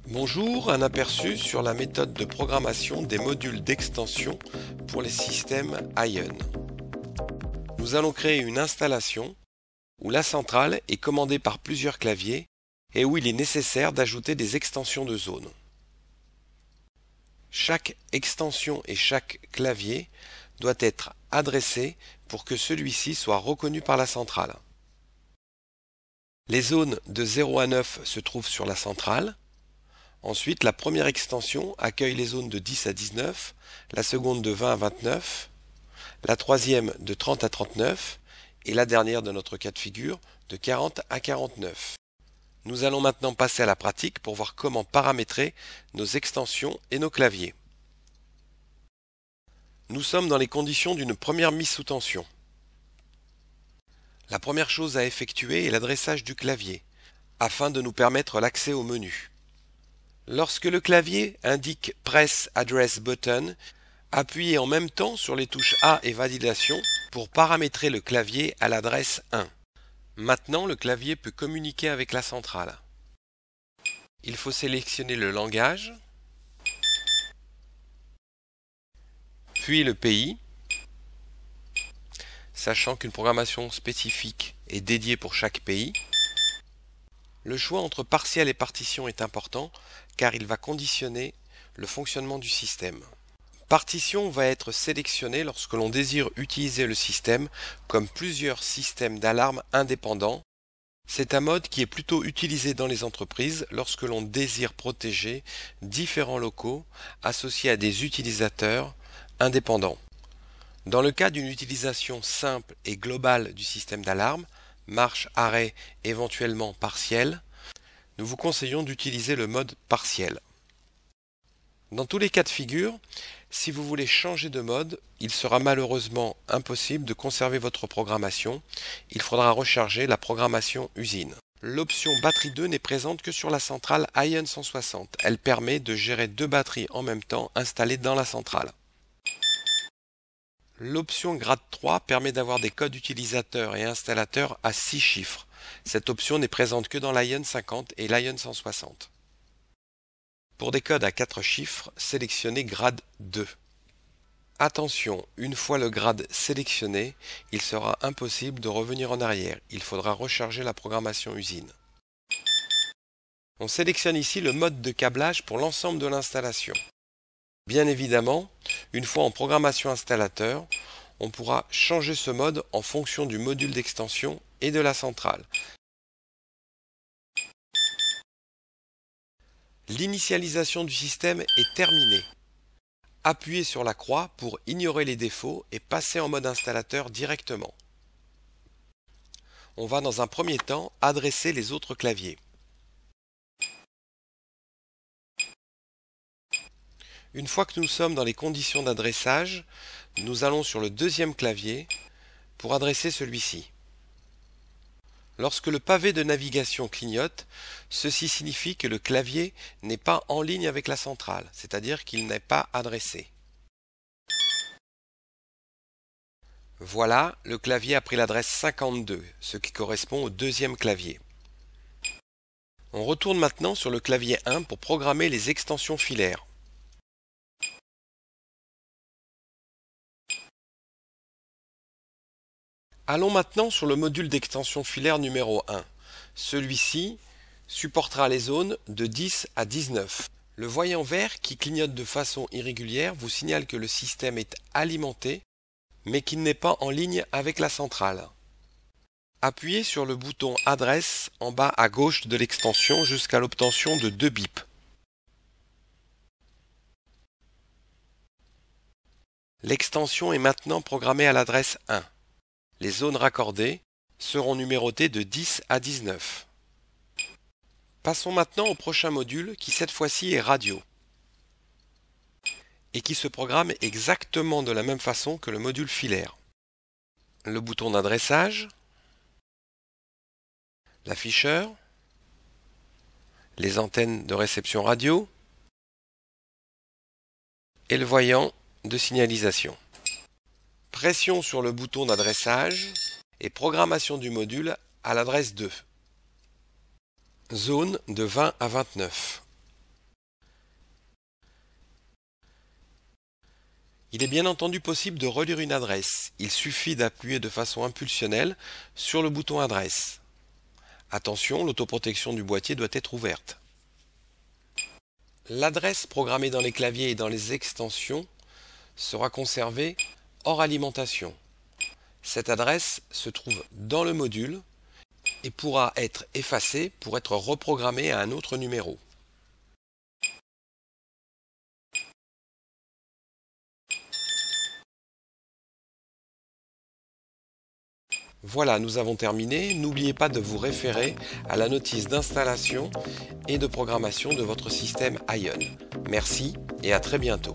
Bonjour, un aperçu sur la méthode de programmation des modules d'extension pour les systèmes ION. Nous allons créer une installation où la centrale est commandée par plusieurs claviers et où il est nécessaire d'ajouter des extensions de zone. Chaque extension et chaque clavier doit être adressé pour que celui-ci soit reconnu par la centrale. Les zones de 0 à 9 se trouvent sur la centrale. Ensuite, la première extension accueille les zones de 10 à 19, la seconde de 20 à 29, la troisième de 30 à 39 et la dernière de notre cas de figure de 40 à 49. Nous allons maintenant passer à la pratique pour voir comment paramétrer nos extensions et nos claviers. Nous sommes dans les conditions d'une première mise sous tension. La première chose à effectuer est l'adressage du clavier, afin de nous permettre l'accès au menu. Lorsque le clavier indique Press Address Button, appuyez en même temps sur les touches A et Validation pour paramétrer le clavier à l'adresse 1. Maintenant, le clavier peut communiquer avec la centrale. Il faut sélectionner le langage, puis le pays, sachant qu'une programmation spécifique est dédiée pour chaque pays. Le choix entre partiel et partition est important car il va conditionner le fonctionnement du système. Partition va être sélectionnée lorsque l'on désire utiliser le système comme plusieurs systèmes d'alarme indépendants. C'est un mode qui est plutôt utilisé dans les entreprises lorsque l'on désire protéger différents locaux associés à des utilisateurs indépendants. Dans le cas d'une utilisation simple et globale du système d'alarme, marche, arrêt, éventuellement partiel, nous vous conseillons d'utiliser le mode partiel. Dans tous les cas de figure, si vous voulez changer de mode, il sera malheureusement impossible de conserver votre programmation. Il faudra recharger la programmation usine. L'option batterie 2 n'est présente que sur la centrale ION 160. Elle permet de gérer deux batteries en même temps installées dans la centrale. L'option grade 3 permet d'avoir des codes utilisateurs et installateurs à 6 chiffres. Cette option n'est présente que dans l'ION 50 et l'ION 160. Pour des codes à 4 chiffres, sélectionnez grade 2. Attention, une fois le grade sélectionné, il sera impossible de revenir en arrière. Il faudra recharger la programmation usine. On sélectionne ici le mode de câblage pour l'ensemble de l'installation. Bien évidemment, une fois en programmation installateur, on pourra changer ce mode en fonction du module d'extension et de la centrale. L'initialisation du système est terminée. Appuyez sur la croix pour ignorer les défauts et passer en mode installateur directement. On va dans un premier temps adresser les autres claviers. Une fois que nous sommes dans les conditions d'adressage, nous allons sur le deuxième clavier pour adresser celui-ci. Lorsque le pavé de navigation clignote, ceci signifie que le clavier n'est pas en ligne avec la centrale, c'est-à-dire qu'il n'est pas adressé. Voilà, le clavier a pris l'adresse 52, ce qui correspond au deuxième clavier. On retourne maintenant sur le clavier 1 pour programmer les extensions filaires. Allons maintenant sur le module d'extension filaire numéro 1. Celui-ci supportera les zones de 10 à 19. Le voyant vert qui clignote de façon irrégulière vous signale que le système est alimenté, mais qu'il n'est pas en ligne avec la centrale. Appuyez sur le bouton Adresse en bas à gauche de l'extension jusqu'à l'obtention de 2 bips. L'extension est maintenant programmée à l'adresse 1. Les zones raccordées seront numérotées de 10 à 19. Passons maintenant au prochain module qui cette fois-ci est radio et qui se programme exactement de la même façon que le module filaire. Le bouton d'adressage, l'afficheur, les antennes de réception radio et le voyant de signalisation. Pression sur le bouton d'adressage et programmation du module à l'adresse 2. Zone de 20 à 29. Il est bien entendu possible de relire une adresse. Il suffit d'appuyer de façon impulsionnelle sur le bouton adresse. Attention, l'autoprotection du boîtier doit être ouverte. L'adresse programmée dans les claviers et dans les extensions sera conservée hors alimentation. Cette adresse se trouve dans le module et pourra être effacée pour être reprogrammée à un autre numéro. Voilà, nous avons terminé. N'oubliez pas de vous référer à la notice d'installation et de programmation de votre système Ion. Merci et à très bientôt.